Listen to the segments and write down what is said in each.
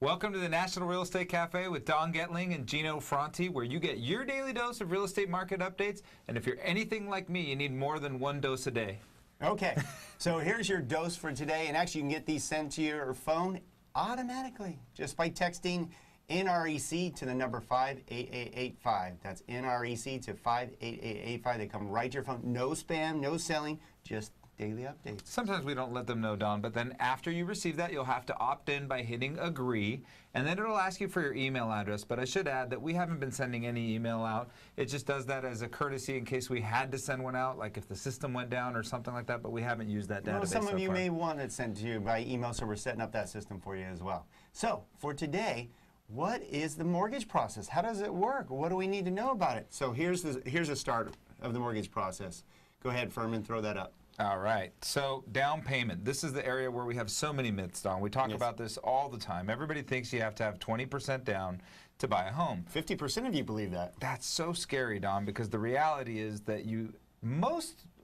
Welcome to the National Real Estate Cafe with Don Getling and Gino Franti, where you get your daily dose of real estate market updates. And if you're anything like me, you need more than one dose a day. Okay, so here's your dose for today. And actually, you can get these sent to your phone automatically just by texting NREC to the number 58885. That's NREC to 58885. They come right to your phone. No spam, no selling, just daily updates. Sometimes we don't let them know, Don, but then after you receive that, you'll have to opt in by hitting agree, and then it'll ask you for your email address. But I should add that we haven't been sending any email out. It just does that as a courtesy in case we had to send one out, like if the system went down or something like that, but we haven't used that database. Well, some of you so far. may want it sent to you by email, so we're setting up that system for you as well. So for today, what is the mortgage process? How does it work? What do we need to know about it? So here's a start of the mortgage process. Go ahead, Furman, throw that up. All right, so down payment. This is the area where we have so many myths, Don. We talk about this all the time. Everybody thinks you have to have 20% down to buy a home. 50% of you believe that. That's so scary, Don, because the reality is that you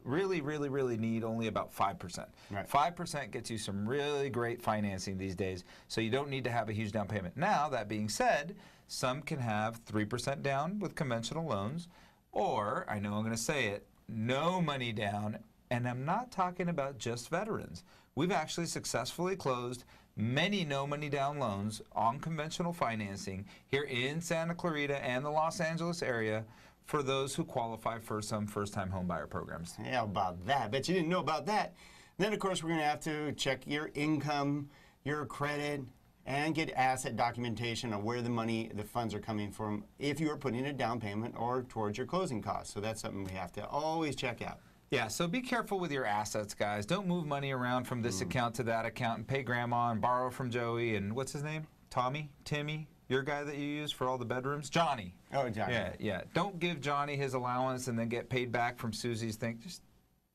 really need only about 5%. Right. 5% gets you some really great financing these days, so you don't need to have a huge down payment. Now, that being said, some can have 3% down with conventional loans, or, I know I'm going to say it, no money down. And I'm not talking about just veterans. We've actually successfully closed many no money down loans on conventional financing here in Santa Clarita and the Los Angeles area for those who qualify for some first-time home buyer programs. Yeah, about that. Bet you didn't know about that. Then, of course, we're going to have to check your income, your credit, and get asset documentation on where the funds are coming from if you are putting a down payment or towards your closing costs. So that's something we have to always check out. Yeah, so be careful with your assets, guys. Don't move money around from this account to that account and pay grandma and borrow from Joey and what's his name? Tommy? Timmy? Your guy that you use for all the bedrooms? Johnny. Oh, Johnny. Yeah. Don't give Johnny his allowance and then get paid back from Susie's thing. Just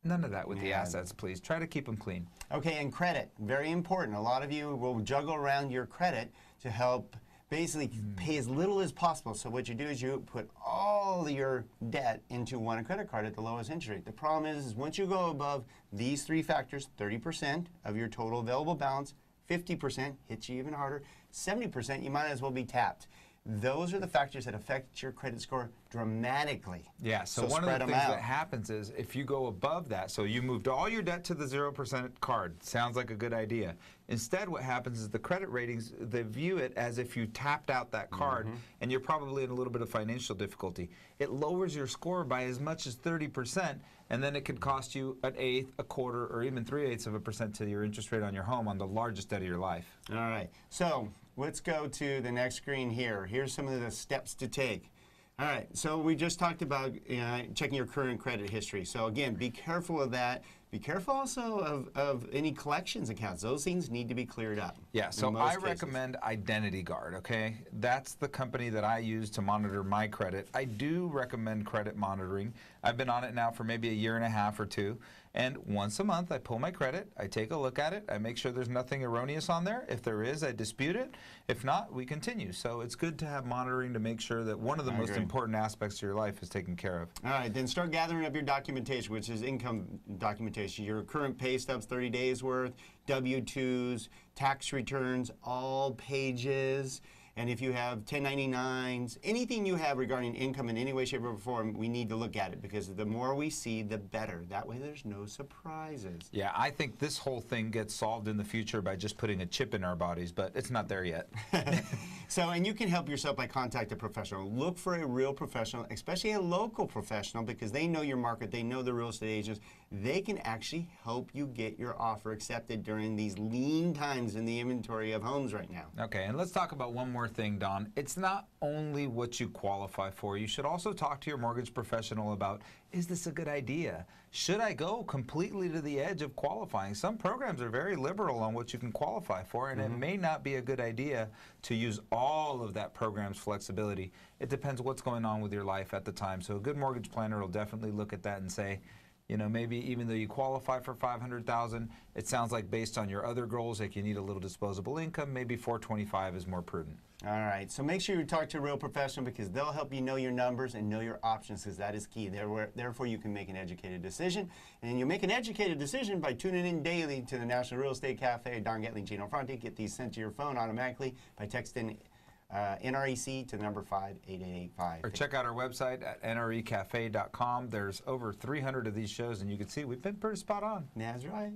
none of that with the assets, please. Try to keep them clean. Okay, and credit. Very important. A lot of you will juggle around your credit to help basically pay as little as possible. So what you do is you put all your debt into one credit card at the lowest interest rate. The problem is once you go above these three factors, 30% of your total available balance, 50% hits you even harder, 70% you might as well be tapped. Those are the factors that affect your credit score dramatically. Yeah, so one of the things that happens is if you go above that, so you moved all your debt to the 0% card, sounds like a good idea. Instead, what happens is the credit ratings, they view it as if you tapped out that card and you're probably in a little bit of financial difficulty. It lowers your score by as much as 30%, and then it could cost you an eighth, a quarter, or even 3/8% to your interest rate on your home on the largest debt of your life. All right, so let's go to the next screen here. Here's some of the steps to take. All right, so we just talked about checking your current credit history. So again, be careful of that. Be careful also of any collections accounts. Those things need to be cleared up. Yeah, so I recommend Identity Guard, okay? That's the company that I use to monitor my credit. I do recommend credit monitoring. I've been on it now for maybe a year and a half or two. And once a month, I pull my credit, I take a look at it, I make sure there's nothing erroneous on there. If there is, I dispute it. If not, we continue. So it's good to have monitoring to make sure that one of the most important aspects of your life is taken care of. All right, then start gathering up your documentation, which is income documentation. Your current pay stubs, 30 days worth, W-2s, tax returns, all pages. And if you have 1099s, anything you have regarding income in any way, shape, or form, we need to look at it because the more we see, the better. That way there's no surprises. Yeah, I think this whole thing gets solved in the future by just putting a chip in our bodies, but it's not there yet. So, and you can help yourself by contacting a professional. Look for a real professional, especially a local professional, because they know your market, they know the real estate agents. They can actually help you get your offer accepted during these lean times in the inventory of homes right now. Okay, and let's talk about one more thing, Don. It's not only what you qualify for. You should also talk to your mortgage professional about, is this a good idea? Should I go completely to the edge of qualifying? Some programs are very liberal on what you can qualify for, and it may not be a good idea to use all of that program's flexibility. It depends what's going on with your life at the time. So a good mortgage planner will definitely look at that and say, You know, maybe even though you qualify for $500,000, it sounds like based on your other goals, like you need a little disposable income, maybe $425,000 is more prudent. All right, so make sure you talk to a real professional because they'll help you know your numbers and know your options because that is key. Therefore, you can make an educated decision. And you make an educated decision by tuning in daily to the National Real Estate Cafe, Don and Gino Fronti. Get these sent to your phone automatically by texting NREC to the number 58885. Or check out our website at nrecafe.com. There's over 300 of these shows, and you can see we've been pretty spot on. That's right.